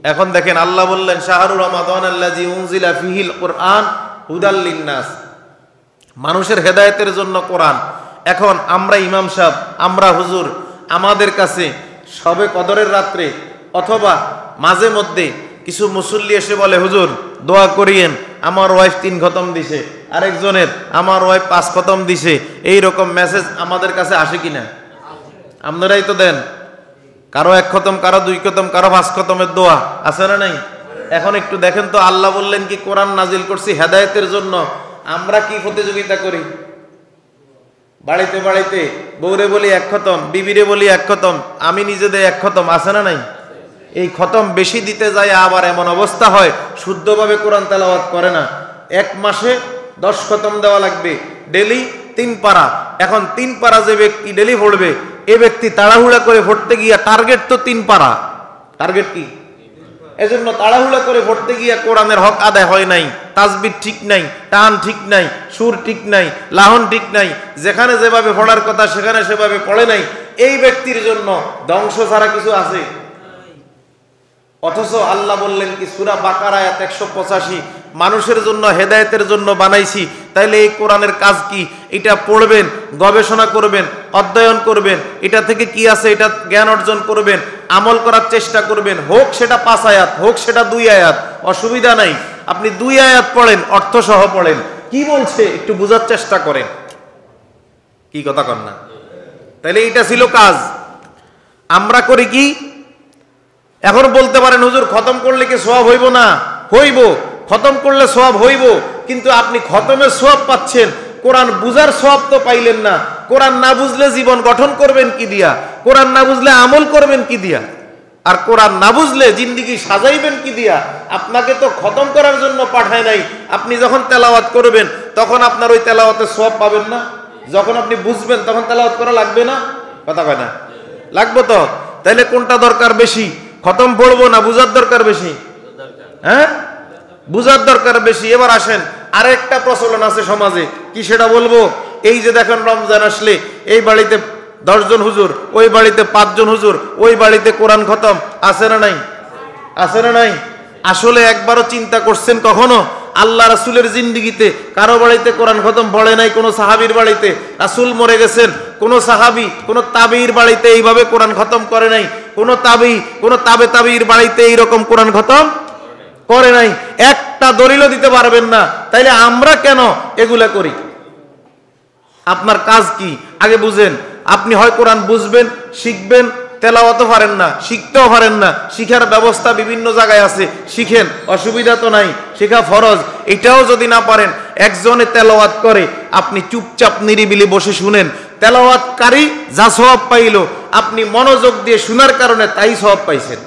এখন দেখেন আল্লাহ বললেন শাহরুর রমাদান আল্লাযী উনজিলা ফীহিল কুরআন হুদাল লিন্নাস, মানুষের হেদায়েতের জন্য কোরআন। এখন আমরা ইমাম সাহেব, আমরা হুজুর, আমাদের কাছে সবে কদরের রাত্রে অথবা মাঝে মধ্যে কিছু মুসল্লি এসে বলে হুজুর দোয়া করিয়েন, আমার ওয়াইফ 3 খতম দিছে, আরেকজনের আমার ওয়াইফ 5 খতম দিছে, এই রকম মেসেজ আমাদের কাছে আসে কিনা? আপনারাই তো দেন, কারো 1 খতম, কারো 2 খতম, কারো 5 খতমের দোয়া আছে না নাই? এখন একটু দেখেন তো, আল্লাহ বললেন কি কোরআন নাজিল করছি হেদায়েতের জন্য, আমরা কি প্রতিযোগিতা করি? বাড়িতে বাড়িতে বউরে বলি 1 খতম, বিবিরে বলি 1 খতম, আমি নিজে দেই 1 খতম, আছে না নাই? এই খতম বেশি দিতে যায় আবার এমন অবস্থা হয় শুদ্ধভাবে কোরআন তেলাওয়াত করে না। 1 মাসে 10 খতম দেওয়া লাগবে, ডেলি 3 পারা। এখন 3 পারা যে ব্যক্তি ডেলি পড়বে, এ ব্যক্তি তাড়াহুড়া করে পড়তে গিয়া, টার্গেট তো 3 পারা, টার্গেট কি? এজন্য তাড়াহুড়া করে পড়তে গিয়া কোরআনের হক আদায় হয় নাই, তাসবিহ ঠিক নাই, টান ঠিক নাই, সুর ঠিক নাই, লাহন ঠিক নাই, যেখানে যেভাবে পড়ার কথা সেখানে সেভাবে পড়ে নাই। এই ব্যক্তির জন্য ধ্বংস ছাড়া কিছু আছে? অথচ আল্লাহ বললেন কি সূরা বাকারা আয়াত 185, মানুষের জন্য হেদায়েতের জন্য বানাইছি। তাইলে এই কোরআনের কাজ কি? এটা পড়বেন, গবেষণা করবেন, অধ্যয়ন করবেন, এটা থেকে কি আছে এটা জ্ঞান অর্জন করবেন, আমল করার চেষ্টা করবেন। হোক সেটা 5 আয়াত, হোক সেটা 2 আয়াত, অসুবিধা নাই। আপনি 2 আয়াত পড়েন, অর্থ সহ পড়েন, কি বলছে একটু বোঝার চেষ্টা করেন। কি কথা কন না? তাইলে এটা ছিল কাজ। আমরা করি কি? এখন বলতে পারেন হুজুর খতম করলে কি সওয়াব হইব না? হইব, খতম করলে সওয়াব হইব, কিন্তু আপনি খতমের সওয়াব পাচ্ছেন, কোরআন বুঝার সওয়াব তো পাইলেন না। কোরআন না বুঝলে জীবন গঠন করবেন কি দিয়া? কোরআন না বুঝলে আমল করবেন কি দিয়া? আর কোরআন না বুঝলে জিন্দেগি সাজাইবেন কি দিয়া? আপনাকে তো খতম করার জন্য পাঠায় নাই। আপনি যখন তেলাওয়াত করবেন তখন আপনার ওই তেলাওয়াতের সওয়াব পাবেন না। যখন আপনি বুঝবেন তখন তেলাওয়াত করা লাগবে না? কথা কয় না? লাগবে তো। তাইলে কোনটা দরকার বেশি? খতম পড়বো না বুঝার দরকার বেশি? হ্যাঁ, বুঝার দরকার বেশি। এবার আসেন, আরেকটা প্রচলন আছে সমাজে, কি সেটা বলবো? এই যে দেখেন রমজান আসলে এই বাড়িতে 10 জন হুজুর, ওই বাড়িতে 5 জন হুজুর, ওই বাড়িতে কোরআন খতম, আছে না নাই? আছে না নাই? আসলে একবারও চিন্তা করছেন কখনো আল্লাহ রাসূলের জিন্দেগিতে কারো বাড়িতে কোরআন খতম পড়ে নাই? কোন সাহাবীর বাড়িতে, রাসূল মরে গেছেন, কোন সাহাবী কোন তাবিঈর বাড়িতে এইভাবে কোরআন খতম করে নাই। কোন তাবিঈ কোন তাবিঈর বাড়িতে এইরকম কোরআন খতম করে নাই। একটা দলিলও দিতে পারবেন না। তাইলে আমরা কেন এগুলা করি? আপনার কাজ কি আগে বুঝেন। আপনি হয় কোরআন বুঝবেন, শিখবেন, তেলাওয়াতও পারেন না, শিখতেও পারেন না, শিখার ব্যবস্থা বিভিন্ন জায়গায় আছে, শিখেন, অসুবিধা তো নাই, শেখা ফরজ। এটাও যদি না পারেন, একজনে তেলাওয়াত করে, আপনি চুপচাপ নিরিবিলি বসে শুনেন। তেলাওয়াতকারী যা সওয়াব পাইল, আপনি মনোযোগ দিয়ে শোনার কারণে তাই সওয়াব পাইছেন।